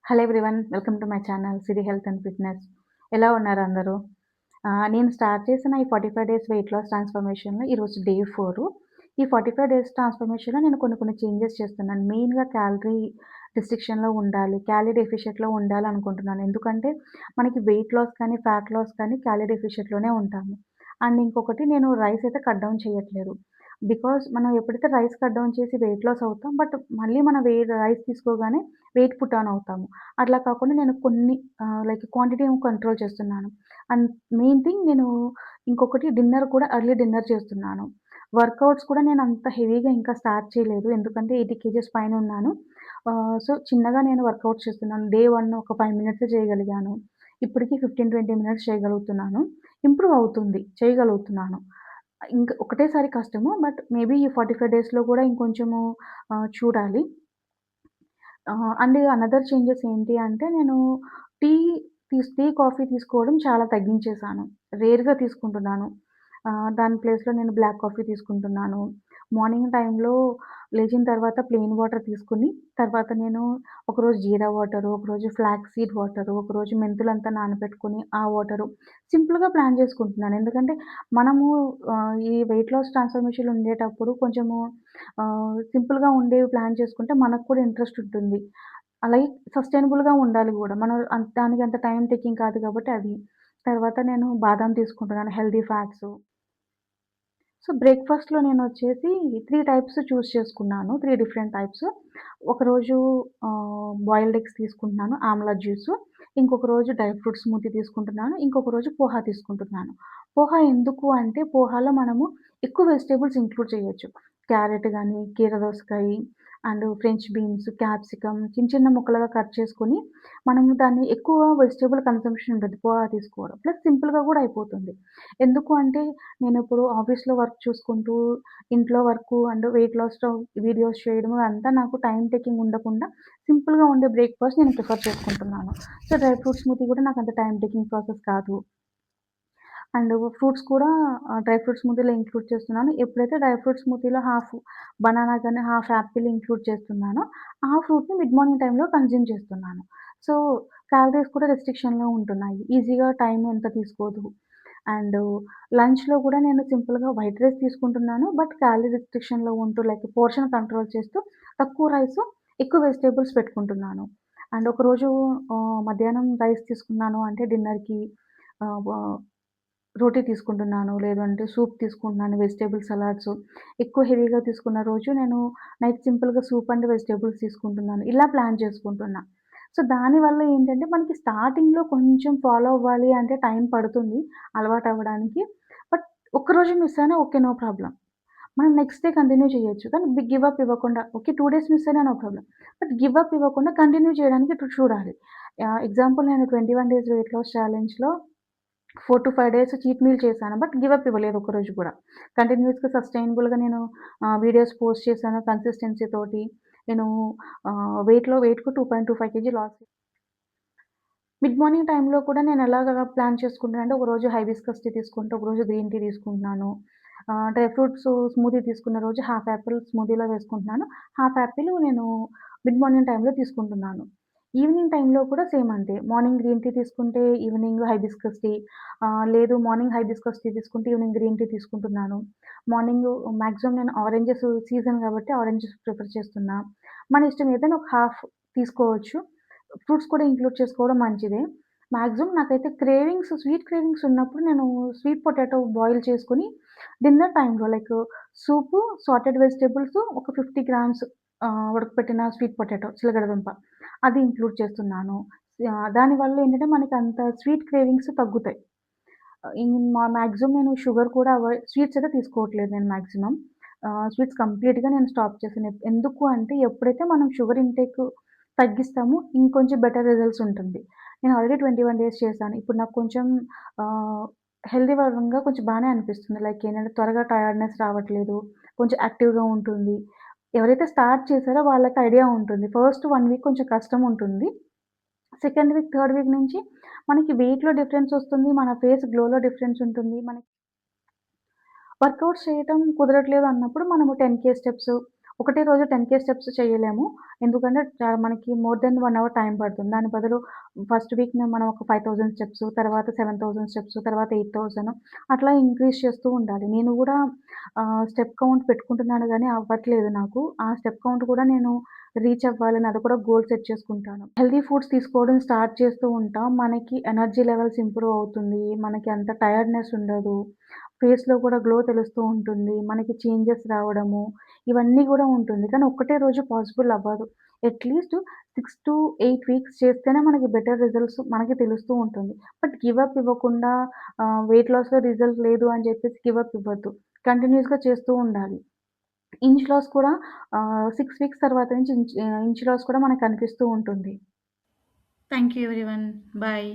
Hello everyone. Welcome to my channel Siri health and fitness. ఎలా ఉన్నారు అందరూ? నేను స్టార్ట్ చేసిన ఈ 45 డేస్ వెయిట్ లాస్ ట్రాన్స్‌ఫర్మేషన్‌లో ఈరోజు డే 4. ఈ 45 డేస్ ట్రాన్స్‌ఫర్మేషన్‌లో నేను కొన్ని చేంజెస్ చేస్తున్నాను. మెయిన్‌గా క్యాలరీ రిస్ట్రిక్షన్‌లో ఉండాలి. క్యాలరీ డెఫిషియెంట్‌లో ఉండాలనుకుంటున్నాను. ఎందుకంటే మనకి వెయిట్ లాస్ కానీ, ఫ్యాట్ లాస్ కానీ క్యాలరీ డెఫిషియెంట్‌లోనే ఉంటాము. అండ్ ఇంకొకటి నేను రైస్ అయితే కట్ డౌన్ చేయట్లేదు. బికాజ్ మనం ఎప్పుడైతే రైస్ కట్ డౌన్ చేసి వెయిట్ లాస్ అవుతాం. బట్ మళ్ళీ మన రైస్ తీసుకోగానే వెయిట్ పుట్ ఆన్ అవుతాము. అట్లా కాకుండా నేను కొన్ని లైక్ క్వాంటిటీ ఏమో కంట్రోల్ చేస్తున్నాను. అండ్ మెయిన్ థింగ్ నేను ఇంకొకటి డిన్నర్ కూడా ఎర్లీ డిన్నర్ చేస్తున్నాను. వర్కౌట్స్ కూడా నేను అంత హెవీగా ఇంకా స్టార్ట్ చేయలేదు. ఎందుకంటే 80 కేజెస్ పైనున్నాను. సో, చిన్నగా నేను వర్కౌట్స్ చేస్తున్నాను. డే 1 ఒక 5 మినిట్స్ చేయగలిగాను. ఇప్పటికి 15, 20 మినిట్స్ చేయగలుగుతున్నాను. ఇంప్రూవ్ అవుతుంది. చేయగలుగుతున్నాను. ఒకటేసారి కష్టము. బట్ మేబీ ఈ 45 డేస్‌లో కూడా ఇంకొంచెము చూడాలి. అండ్ అనదర్ చేంజెస్ ఏంటి అంటే నేను టీ టీ, కాఫీ తీసుకోవడం చాలా తగ్గించేశాను. రేర్‌గా తీసుకుంటున్నాను. దాని ప్లేస్‌లో నేను బ్లాక్ కాఫీ తీసుకుంటున్నాను. మార్నింగ్ టైంలో లేచిన తర్వాత ప్లెయిన్ వాటర్ తీసుకొని, తర్వాత నేను ఒకరోజు జీరా వాటరు, ఒకరోజు ఫ్లాక్స్ సీడ్ వాటరు, ఒకరోజు మెంతులంతా నానబెట్టుకొని ఆ వాటరు సింపుల్‌గా ప్లాన్ చేసుకుంటున్నాను. ఎందుకంటే మనము ఈ వెయిట్ లాస్ ట్రాన్స్‌ఫర్మేషన్‌లో ఉండేటప్పుడు కొంచెము సింపుల్‌గా ఉండేవి ప్లాన్ చేసుకుంటే మనకు కూడా ఇంట్రెస్ట్ ఉంటుంది. అలాగే సస్టైనబుల్‌గా ఉండాలి గూడా. మనం దానికి అంత టైమ్ టేకింగ్ కాదు కాబట్టి అది. తర్వాత నేను బాదాం తీసుకుంటున్నాను హెల్తీ ఫ్యాట్సు. సో, బ్రేక్‌ఫాస్ట్‌లో నేనొచ్చేసి 3 టైప్స్ చూజ్ చేసుకున్నాను. 3 డిఫరెంట్ టైప్స్. ఒకరోజు బాయిల్డ్ ఎగ్స్ తీసుకుంటున్నాను, ఆమ్లా జ్యూసు. ఇంకొక రోజు డ్రై ఫ్రూట్ స్మూతీ తీసుకుంటున్నాను. ఇంకొక రోజు పోహా తీసుకుంటున్నాను. పోహా ఎందుకు అంటే పోహాలో మనము ఎక్కువ వెజిటబుల్స్ ఇంక్లూడ్ చేయొచ్చు. క్యారెట్ గానీ, కీర దోసకాయ అండ్ ఫ్రెంచ్ బీన్స్, క్యాప్సికమ్ చిన్న ముక్కలుగా కట్ చేసుకొని మనము దాన్ని ఎక్కువ వెజిటబుల్ కన్జంప్షన్ ఉంటది పోహా తీసుకోవడం. ప్లస్ సింపుల్‌గా గూడా అయిపోతుంది. ఎందుకు అంటే నేనిప్పుడు ఆఫీస్‌లో వర్క్ చూసుకుంటూ, ఇంట్లో వర్కు అండ్ వెయిట్ లాస్‌లో వీడియోస్ చేయడం అదంతా నాకు టైమ్ టేకింగ్ ఉండకుండా సింపుల్‌గా ఉండే బ్రేక్‌ఫాస్ట్ నేను ప్రిఫర్ చేసుకుంటున్నాను. సో, డ్రై ఫ్రూట్ స్మూతీ కూడా నాకంత టైమ్ టేకింగ్ ప్రాసెస్ కాదు. అండ్ ఫ్రూట్స్ కూడా డ్రై ఫ్రూట్ స్మూతీలో ఇంక్లూడ్ చేస్తున్నాను. ఎప్పుడైతే డ్రై ఫ్రూట్ స్మూతీలో హాఫ్ బనానా గాని, హాఫ్ యాపిల్ ఇంక్లూడ్ చేస్తున్నానో, ఆ ఫ్రూట్‌ని మిడ్ మార్నింగ్ టైమ్‌లో కన్జ్యూమ్ చేస్తున్నాను. సో, క్యాలరీస్ కూడా రెస్ట్రిక్షన్‌లో ఉంటున్నాయి. ఈజీగా టైమ్ ఎంత తీసుకోదు. అండ్ లంచ్‌లో కూడా నేను సింపుల్‌గా వైట్ రైస్ తీసుకుంటున్నాను. బట్ క్యాలరీ రెస్ట్రిక్షన్‌లో ఉంటూ లైక్ పోర్షన్ కంట్రోల్ చేస్తూ తక్కువ రైసు, ఎక్కువ వెజిటబుల్స్ పెట్టుకుంటున్నాను. అండ్ ఒకరోజు మధ్యాహ్నం రైస్ తీసుకున్నాను అంటే డిన్నర్‌కి ఆహ్, వ రోటీ తీసుకుంటున్నాను. లేదంటే సూప్ తీసుకుంటున్నాను. వెజిటబుల్ సలాడ్స్ ఎక్కువ హెవీగా తీసుకున్న రోజు నేను నైట్ సింపుల్‌గా సూప్ అండ్ వెజిటబుల్స్ తీసుకుంటున్నాను. ఇలా ప్లాన్ చేసుకుంటున్నా. సో, దానివల్ల ఏంటంటే మనకి స్టార్టింగ్‌లో కొంచెం ఫాలో అవ్వాలి అంటే టైం పడుతుంది అలవాటవ్వడానికి. బట్ ఒక్కరోజు మిస్ అయినా ఓకే. No problem. మనం నెక్స్ట్ డే కంటిన్యూ చేయొచ్చు. కానీ గివ్ అప్ ఇవ్వకుండా ఓకే. 2 డేస్ మిస్ అయినా no problem. But give up ఇవ్వకుండా కంటిన్యూ చేయడానికి చూడాలి. ఎగ్జాంపుల్ నేను 21 డేస్ వెయిట్ లాస్ ఛాలెంజ్‌లో 4-5 డేస్ చీట్ మీల్ చేశాను. బట్ గివ్ అప్ ఇవ్వలేదు ఒక్కరోజు గూడా. కంటిన్యూయస్‌గా సస్టైనబుల్‌గా నేను వీడియోస్ పోస్ట్ చేశాను కన్సిస్టెన్సీ తోటి. నేను వెయిట్‌కు 2.25 కేజీ లాస్ మిడ్ మార్నింగ్ టైమ్‌లో కూడా నేను ఎలాగా ప్లాన్ చేసుకుంటానంటే, ఒకరోజు హైబిస్కస్ టీ తీసుకుంటే, ఒకరోజు గ్రీన్ టీ తీసుకుంటున్నాను. డ్రై ఫ్రూట్స్ స్మూతీ తీసుకున్న రోజు హాఫ్ యాపిల్ స్మూతీలో వేసుకుంటున్నాను. హాఫ్ యాపిల్ నేను మిడ్ మార్నింగ్ టైమ్‌లో తీసుకుంటున్నాను. ఈవినింగ్ టైమ్‌లో కూడా సేమ్ అంతే. మార్నింగ్ గ్రీన్ టీ తీసుకుంటే, ఈవినింగ్ హైబిస్కస్ టీ. లేదు మార్నింగ్ హైబిస్కస్ టీ తీసుకుంటే, ఈవినింగ్ గ్రీన్ టీ తీసుకుంటున్నాను. మార్నింగు మాక్సిమం నేను ఆరెంజెస్ సీజన్ కాబట్టి ఆరెంజెస్ ప్రిఫర్ చేస్తున్నా. మన ఇష్టం ఏదైనా ఒక హాఫ్ తీసుకోవచ్చు. ఫ్రూట్స్ కూడా ఇంక్లూడ్ చేసుకోవడం మంచిదే. మాక్సిమం నాకైతే స్వీట్ క్రేవింగ్స్ ఉన్నప్పుడు నేను స్వీట్ పొటాటో బాయిల్ చేసుకొని డిన్నర్ టైమ్‌లో లైక్ సూపు, సాటెడ్ వెజిటబుల్స్ ఒక 50 గ్రామ్స్ ఉడకపెట్టిన స్వీట్ పొటాటో చిలకడ దుంప అది ఇంక్లూడ్ చేస్తున్నాను. దానివల్ల ఏంటంటే మనకంత స్వీట్ క్రేవింగ్స్ తగ్గుతాయి. మాక్సిమం నేను షుగర్ కూడా స్వీట్స్ అయితే తీసుకోవట్లేదు నేను మాక్సిమం. స్వీట్స్ కంప్లీట్‌గా నేను స్టాప్ చేశాను. ఎందుకు అంటే ఎప్పుడైతే మనం షుగర్ ఇంటేక్ తగ్గిస్తామో ఇంకొంచెం బెటర్ రిజల్ట్స్ ఉంటుంది. నేను ఆల్రెడీ 21 డేస్ చేశాను. ఇప్పుడు నాకు కొంచెం ఆహ్, హెల్తీ పరంగా కొంచెం బానే అనిపిస్తుంది. లైక్ ఏంటంటే త్వరగా టైర్డ్‌నెస్ రావట్లేదు. కొంచెం యాక్టివ్‌గా ఉంటుంది. ఎవరైతే స్టార్ట్ చేసారో వాళ్ళకి ఐడియా ఉంటుంది. ఫస్ట్ 1 వీక్ కొంచెం కష్టం ఉంటుంది. సెకండ్ వీక్, థర్డ్ వీక్ నుంచి మనకి వెయిట్‌లో డిఫరెన్స్ ఒస్తుంది. మన ఫేస్ గ్లోలో డిఫరెన్స్ ఉంటుంది. వర్కౌట్స్ చేయటం కుదరట్లేదు అన్నప్పుడు మనము 10K స్టెప్స్, ఒకటే రోజు 10,000 స్టెప్స్ చేయలేము. ఎందుకంటే మనకి మోర్ దెన్ 1 అవర్ టైం పడుతుంది. దాని బదులు ఫస్ట్ వీక్‌నే మనం ఒక 5,000 స్టెప్స్, తర్వాత 7,000 స్టెప్స్, తర్వాత 8,000 అట్లా ఇంక్రీజ్ చేస్తూ ఉండాలి. నేను గూడా స్టెప్ కౌంట్ పెట్టుకుంటున్నాను గానీ అవ్వట్లేదు నాకు. ఆ స్టెప్ కౌంట్ కూడా నేను రీచ్ అవ్వాలని అది కూడా గోల్ సెట్ చేసుకుంటాను. హెల్తీ ఫుడ్స్ తీసుకోవడం స్టార్ట్ చేస్తూ ఉంటాం. మనకి ఎనర్జీ లెవెల్స్ ఇంప్రూవ్ అవుతుంది. మనకి అంత టైర్డ్‌నెస్ ఉండదు. ఫేస్‌లో కూడా గ్లో తెలుస్తూ ఉంటుంది. మనకి చేంజెస్ రావడము, ఇవన్నీ గూడా ఉంటుంది. కానీ ఒక్కటే రోజు పాసిబుల్ అవ్వదు. అట్‌లీస్ట్ 6-8 వీక్స్ చేస్తేనే మనకి బెటర్ రిజల్ట్స్ మనకి తెలుస్తూ ఉంటుంది. బట్ గివ్ అప్ ఇవ్వకుండా వెయిట్ లాస్‌లో రిజల్ట్ లేదు అని చెప్పేసి గివ్ అప్ ఇవ్వద్దు. కంటిన్యూయస్‌గా చేస్తూ ఉండాలి. ఇంచ్ లాస్ కూడా 6 వీక్స్ తర్వాత నుంచి ఇంచ్ లాస్ కూడా మనకు కనిపిస్తూ ఉంటుంది. Thank you everyone. Bye.